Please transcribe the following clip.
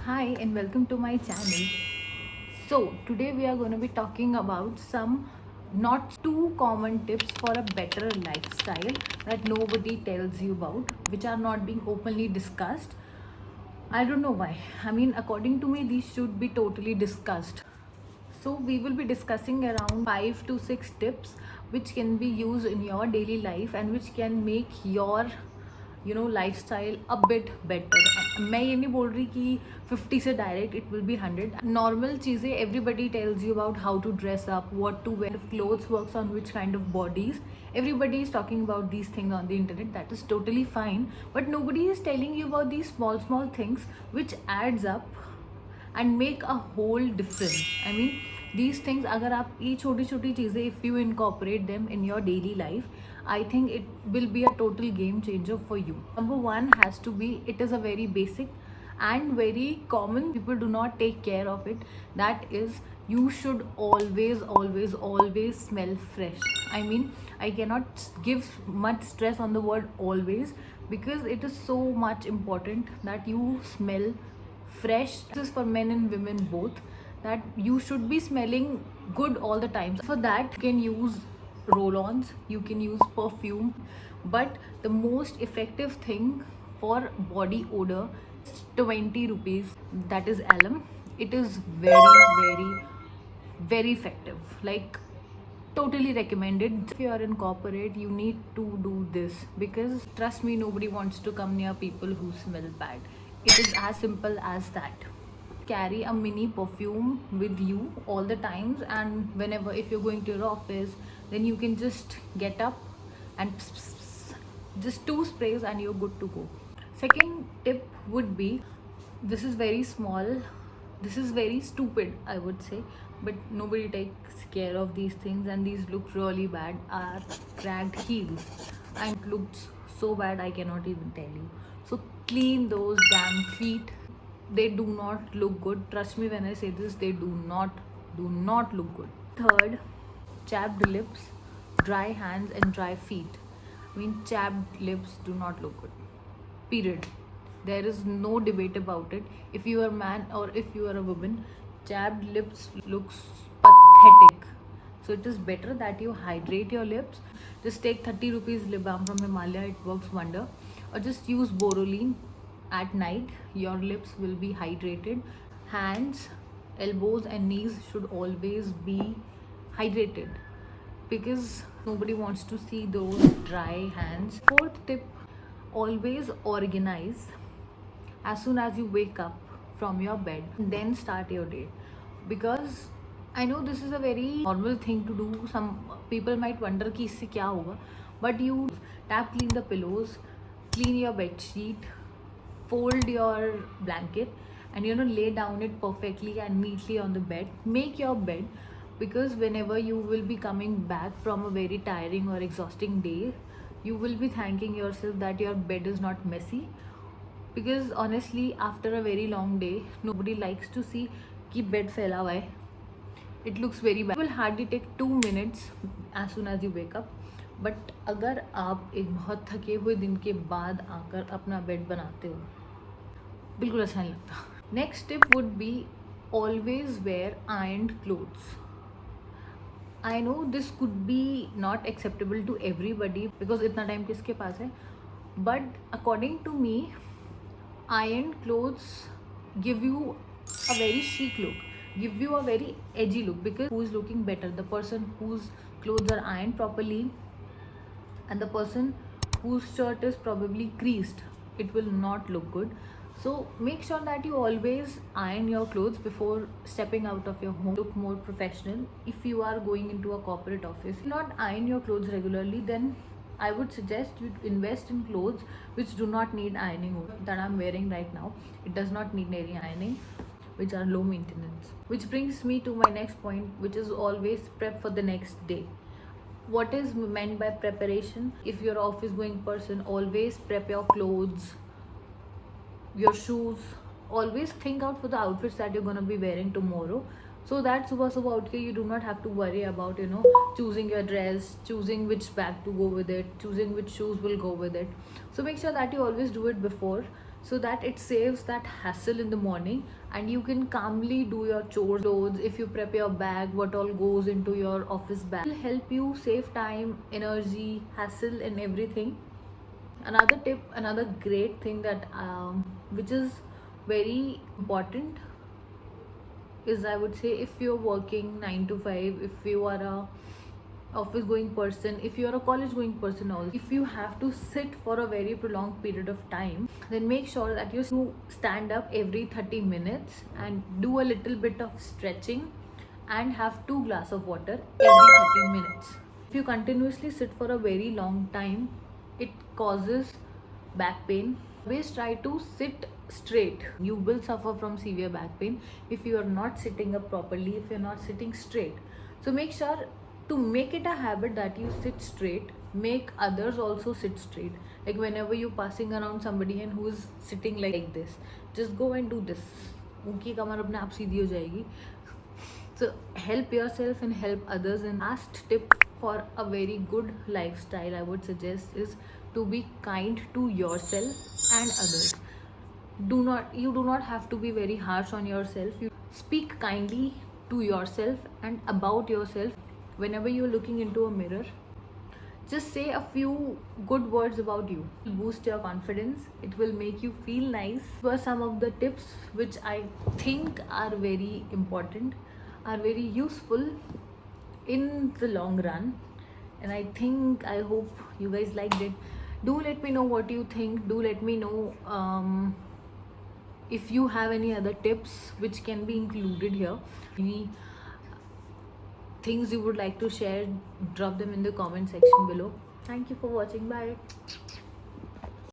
Hi and welcome to my channel. So, today we are going to be talking about some not too common tips for a better lifestyle that nobody tells you about, which are not being openly discussed. I don't know why. I mean, according to me, these should be totally discussed. So, we will be discussing around 5 to 6 tips which can be used in your daily life and which can make your lifestyle a bit better. मैं ये नहीं बोल रही कि 50 से direct it will be 100. Normal चीज़ें everybody tells you about how to dress up, what to wear, clothes works on which kind of bodies. Everybody is talking about these things on the internet. That is totally fine, but nobody is telling you about these small things which adds up and make a whole difference. I mean, these things अगर आप ये छोटी छोटी चीज़ें if you incorporate them in your daily life, I think it will be a total game changer for you. Number one has to be, it is a very basic and very common, people do not take care of it. That is, you should always smell fresh. I mean, I cannot give much stress on the word always because it is so much important that you smell fresh. This is for men and women both, that you should be smelling good all the time. For that, you can use roll-ons, you can use perfume, but the most effective thing for body odor is 20 rupees, that is alum. It is very effective, like totally recommended. If you are in corporate, you need to do this because trust me, nobody wants to come near people who smell bad. It is as simple as that. Carry a mini perfume with you all the times, and whenever, if you're going to your office, then you can just get up and just 2 sprays and you're good to go. Second tip would be, this is very small, this is very stupid, I would say, but nobody takes care of these things and these look really bad, are cracked heels. And it looks so bad, I cannot even tell you. So clean those damn feet. They do not look good. Trust me when I say this, they do not look good. Third, chapped lips, dry hands and dry feet. I mean, chapped lips do not look good, period. There is no debate about it. If you are a man or if you are a woman, chapped lips looks pathetic. So it is better that you hydrate your lips. Just take 30 rupees lip balm from Himalaya, it works wonder. Or just use Boroline at night, your lips will be hydrated. Hands, elbows and knees should always be hydrated because nobody wants to see those dry hands. Fourth tip, always organize as soon as you wake up from your bed, then start your day. Because I know this is a very normal thing to do. Some people might wonder कि इससे क्या होगा, but you tap clean the pillows, clean your bed sheet, fold your blanket, and lay down it perfectly and neatly on the bed. Make your bed, because whenever you will be coming back from a very tiring or exhausting day, you will be thanking yourself that your bed is not messy. Because honestly, after a very long day, nobody likes to see कि bed फैला हुआ है. It looks very bad. It will hardly take 2 minutes as soon as you wake up. But अगर आप एक बहुत थके हुए दिन के बाद आकर अपना बेड बनाते हो, बिल्कुल अच्छा नहीं लगता. Next tip would be, always wear ironed clothes. I know this could be not acceptable to everybody because इतना टाइम किसके पास है, but according to me, ironed clothes give you a very chic look, give you a very edgy look. Because who is looking better, the person whose clothes are ironed properly and the person whose shirt is probably creased? It will not look good. So make sure that you always iron your clothes before stepping out of your home. Look more professional. If you are going into a corporate office, not iron your clothes regularly, then I would suggest you invest in clothes which do not need ironing. That I'm wearing right now, it does not need any ironing, which are low maintenance. Which brings me to my next point, which is always prep for the next day. What is meant by preparation? If you're an office going person, always prep your clothes, your shoes. Always think out for the outfits that you're going to be wearing tomorrow, so that सुबह सुबह उठ के you do not have to worry about choosing your dress, choosing which bag to go with it, choosing which shoes will go with it. So make sure that you always do it before, so that it saves that hassle in the morning, and you can calmly do your chores. Clothes, if you prep your bag, what all goes into your office bag, it will help you save time, energy, hassle, and everything. Another tip, another great thing that which is very important is, I would say, if you're working 9 to 5, if you are a office going person, if you are a college going person also, if you have to sit for a very prolonged period of time, then make sure that you stand up every 30 minutes and do a little bit of stretching and have 2 glasses of water every 30 minutes. If you continuously sit for a very long time, it causes back pain. Always try to sit straight. You will suffer from severe back pain if you are not sitting up properly, if you're not sitting straight. So make sure to make it a habit that you sit straight. Make others also sit straight. Like whenever you're passing around somebody and who is sitting like this, just go and do this. उनकी कमर अपने आप सीधी हो जाएगी. So help yourself and help others. And last tip for a very good lifestyle, I would suggest, is to be kind to yourself and others. You do not have to be very harsh on yourself. You speak kindly to yourself and about yourself. Whenever you're looking into a mirror, just say a few good words about you. It will boost your confidence. It will make you feel nice. These were some of the tips which I think are very important, are very useful in the long run. And I hope you guys liked it. Do let me know what you think. Do let me know if you have any other tips which can be included here. Any things you would like to share, drop them in the comment section below. Thank you for watching. Bye.